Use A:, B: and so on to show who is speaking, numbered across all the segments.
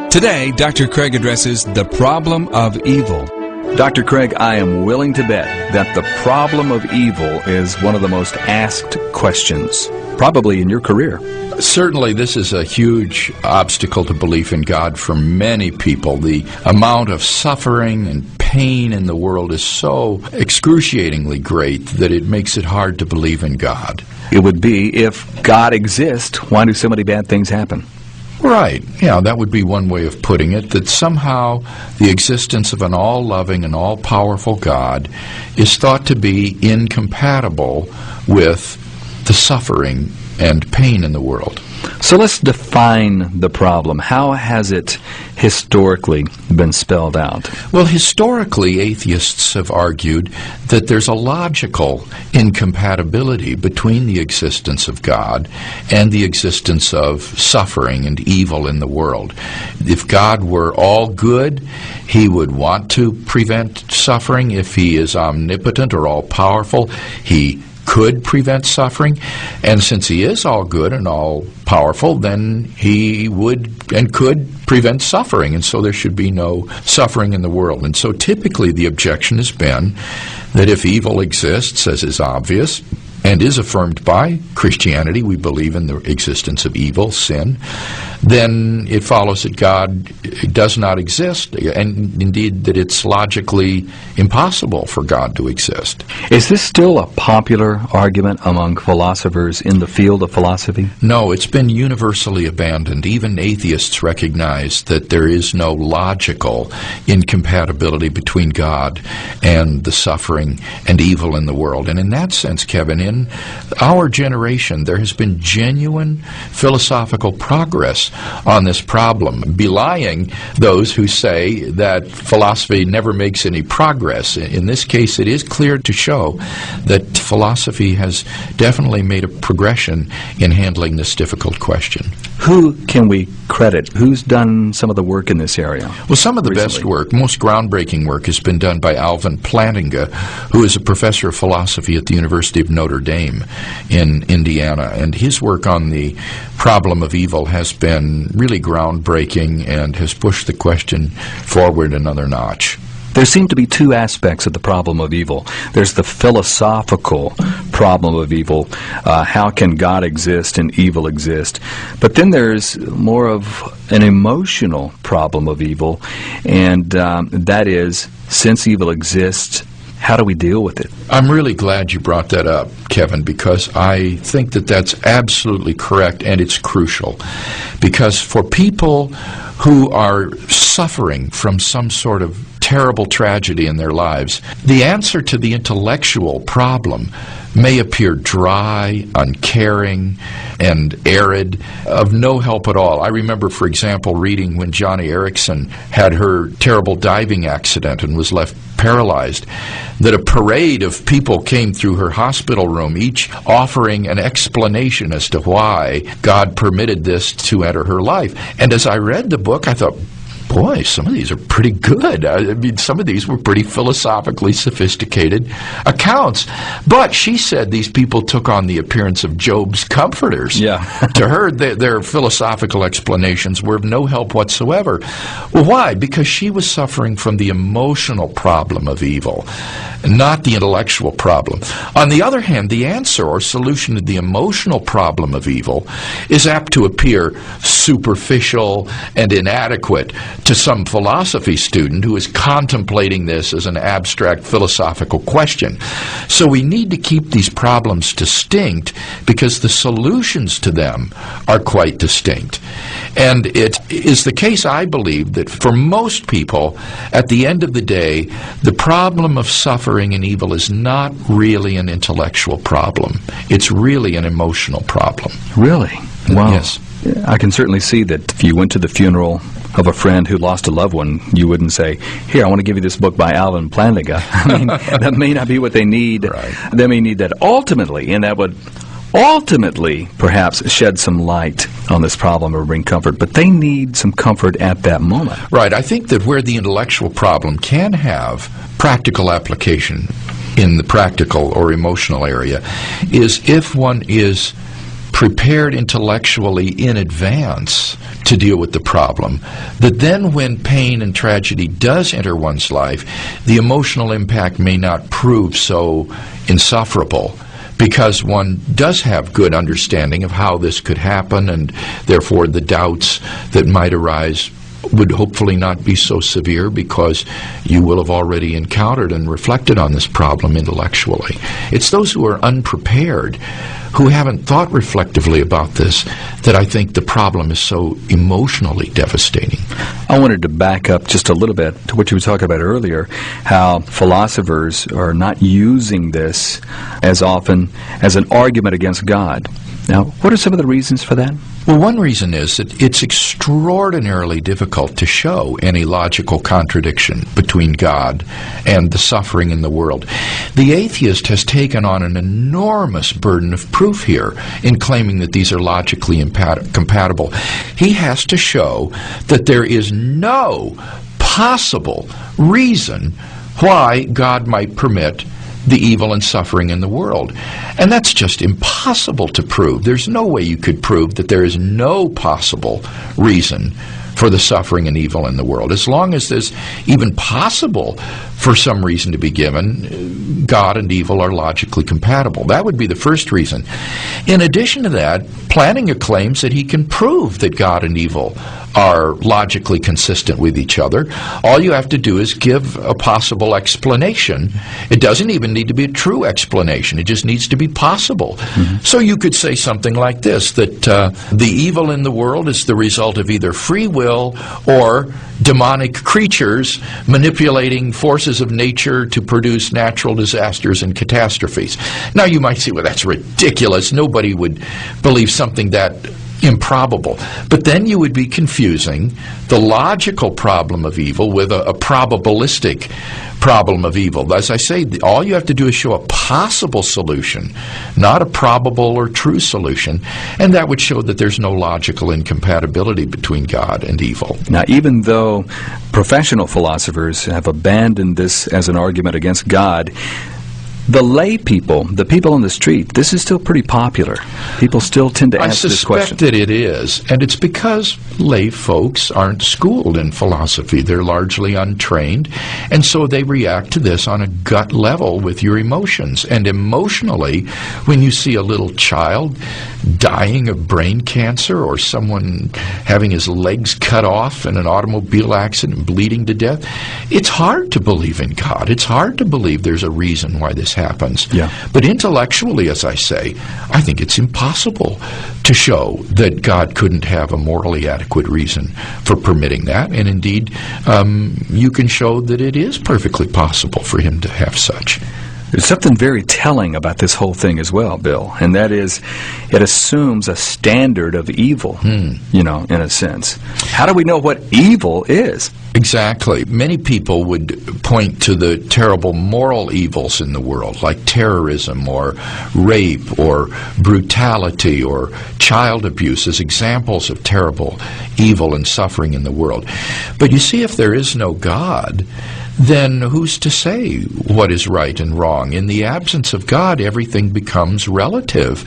A: Today, Dr. Craig addresses the problem of evil.
B: Dr. Craig, I am willing to bet that the problem of evil is one of the most asked questions, probably in your career.
C: Certainly, this is a huge obstacle to belief in God for many people. The amount of suffering and pain in the world is so excruciatingly great that it makes it hard to believe in God.
B: It would be, if God exists, why do so many bad things happen?
C: Right. Yeah, that would be one way of putting it, that somehow the existence of an all-loving and all-powerful God is thought to be incompatible with the suffering and pain in the world.
B: So let's define the problem. How has it historically been spelled out?
C: Well, historically, atheists have argued that there's a logical incompatibility between the existence of God and the existence of suffering and evil in the world. If God were all good, He would want to prevent suffering. If He is omnipotent or all-powerful, He could prevent suffering, and since He is all good and all powerful, then He would and could prevent suffering, and so there should be no suffering in the world. And so typically the objection has been that if evil exists, as is obvious, and is affirmed by Christianity, we believe in the existence of evil, sin, then it follows that God does not exist, and indeed that it's logically impossible for God to exist.
B: Is this still a popular argument among philosophers in the field of philosophy?
C: No, it's been universally abandoned. Even atheists recognize that there is no logical incompatibility between God and the suffering and evil in the world. And in that sense, Kevin, in our generation, there has been genuine philosophical progress on this problem, belying those who say that philosophy never makes any progress. In this case, it is clear to show that philosophy has definitely made a progression in handling this difficult question.
B: Who can we credit? Who's done some of the work in this area?
C: Well, some of the
B: recently?
C: Best work, most groundbreaking work, has been done by Alvin Plantinga, who is a professor of philosophy at the University of Notre Dame in Indiana. And his work on the problem of evil has been really groundbreaking and has pushed the question forward another notch.
B: There seem to be two aspects of the problem of evil. There's the philosophical problem of evil. How can God exist and evil exist? But then there's more of an emotional problem of evil, and that is, since evil exists, how do we deal with it?
C: I'm really glad you brought that up, Kevin, because I think that that's absolutely correct, and it's crucial. Because for people who are suffering from some sort of terrible tragedy in their lives, the answer to the intellectual problem may appear dry, uncaring, and arid, of no help at all. I remember, for example, reading when Johnny Erickson had her terrible diving accident and was left paralyzed, that a parade of people came through her hospital room, each offering an explanation as to why God permitted this to enter her life. And as I read the book, I thought, boy, some of these are pretty good. I mean, some of these were pretty philosophically sophisticated accounts. But she said these people took on the appearance of Job's comforters.
B: Yeah.
C: To her, their philosophical explanations were of no help whatsoever. Well, why? Because she was suffering from the emotional problem of evil, not the intellectual problem. On the other hand, the answer or solution to the emotional problem of evil is apt to appear superficial and inadequate to some philosophy student who is contemplating this as an abstract philosophical question. So we need to keep these problems distinct because the solutions to them are quite distinct. And it is the case, I believe, that for most people, at the end of the day, the problem of suffering and evil is not really an intellectual problem. It's really an emotional problem.
B: Really? Wow.
C: Yes.
B: I can certainly see that if you went to the funeral of a friend who lost a loved one, you wouldn't say, here, I want to give you this book by Alvin Plantinga. I mean, that may not be what they need.
C: Right.
B: They may need that ultimately, and that would ultimately perhaps shed some light on this problem or bring comfort, but they need some comfort at that moment.
C: Right. I think that where the intellectual problem can have practical application in the practical or emotional area is if one is prepared intellectually in advance to deal with the problem, that then when pain and tragedy does enter one's life, the emotional impact may not prove so insufferable, because one does have good understanding of how this could happen, and therefore the doubts that might arise would hopefully not be so severe, because you will have already encountered and reflected on this problem intellectually. It's those who are unprepared, who haven't thought reflectively about this, that I think the problem is so emotionally devastating.
B: I wanted to back up just a little bit to what you were talking about earlier, how philosophers are not using this as often as an argument against God. Now, what are some of the reasons for that?
C: Well, one reason is that it's extraordinarily difficult to show any logical contradiction between God and the suffering in the world. The atheist has taken on an enormous burden of proof here in claiming that these are logically compatible. He has to show that there is no possible reason why God might permit the evil and suffering in the world. And that's just impossible to prove. There's no way you could prove that there is no possible reason for the suffering and evil in the world. As long as there's even possible for some reason to be given, God and evil are logically compatible. That would be the first reason. In addition to that, Plantinga claims that he can prove that God and evil are logically consistent with each other. All you have to do is give a possible explanation. It doesn't even need to be a true explanation. It just needs to be possible. So you could say something like this, that the evil in the world is the result of either free will or demonic creatures manipulating forces of nature to produce natural disasters and catastrophes. Now you might say, well, that's ridiculous. Nobody would believe something that improbable. But then you would be confusing the logical problem of evil with a probabilistic problem of evil. As I say, all you have to do is show a possible solution, not a probable or true solution, and that would show that there's no logical incompatibility between God and evil.
B: Now, even though professional philosophers have abandoned this as an argument against God, the lay people, the people on the street, this is still pretty popular. People still tend to ask this question.
C: I suspect that it is, and it's because lay folks aren't schooled in philosophy. They're largely untrained, and so they react to this on a gut level with your emotions. And emotionally, when you see a little child dying of brain cancer, or someone having his legs cut off in an automobile accident, bleeding to death, it's hard to believe in God. It's hard to believe there's a reason why this happens.
B: Yeah.
C: But intellectually, as I say, I think it's impossible to show that God couldn't have a morally adequate reason for permitting that. And indeed, you can show that it is perfectly possible for him to have such.
B: There's something very telling about this whole thing as well, Bill, and that is it assumes a standard of evil, in a sense. How do we know what evil is?
C: Exactly. Many people would point to the terrible moral evils in the world, like terrorism or rape or brutality or child abuse, as examples of terrible evil and suffering in the world. But you see, if there is no God, then who's to say what is right and wrong? In the absence of God, everything becomes relative.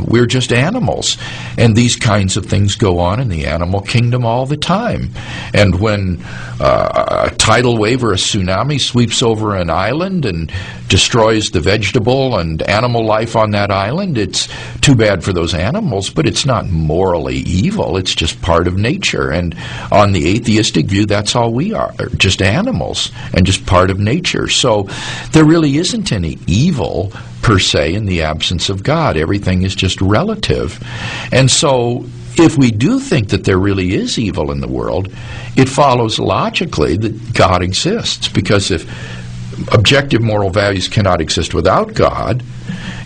C: We're just animals, and these kinds of things go on in the animal kingdom all the time. And when a tidal wave or a tsunami sweeps over an island and destroys the vegetable and animal life on that island, it's too bad for those animals, but it's not morally evil. It's just part of nature. And on the atheistic view, that's all we are, just animals and just part of nature. So there really isn't any evil per se in the absence of God. Everything is just relative. And so if we do think that there really is evil in the world, it follows logically that God exists. Because if objective moral values cannot exist without God,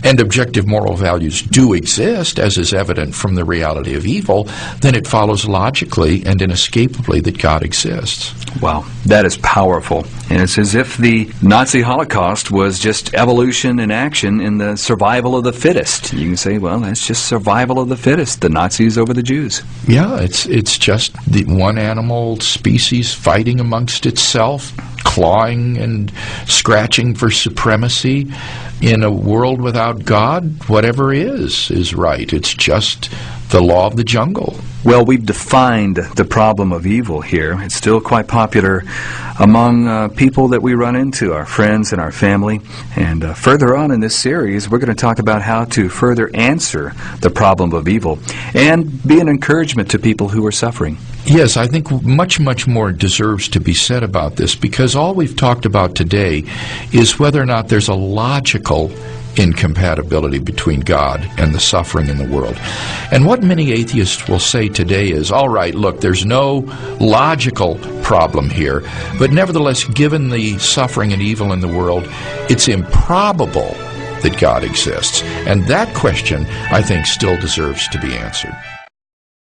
C: and objective moral values do exist, as is evident from the reality of evil, then it follows logically and inescapably that God exists.
B: Wow, that is powerful. And it's as if the Nazi Holocaust was just evolution in action in the survival of the fittest. You can say, well, that's just survival of the fittest, the Nazis over the Jews.
C: Yeah, it's just the one animal species fighting amongst itself, clawing and scratching for supremacy. In a world without God, whatever is right. It's just the law of the jungle.
B: Well, we've defined the problem of evil here. It's still quite popular among people that we run into, our friends and our family. And further on in this series, we're going to talk about how to further answer the problem of evil and be an encouragement to people who are suffering.
C: Yes, I think much, much more deserves to be said about this, because all we've talked about today is whether or not there's a logical incompatibility between God and the suffering in the world. And what many atheists will say today is, all right, look, there's no logical problem here, but nevertheless, given the suffering and evil in the world, it's improbable that God exists. And that question, I think, still deserves to be answered.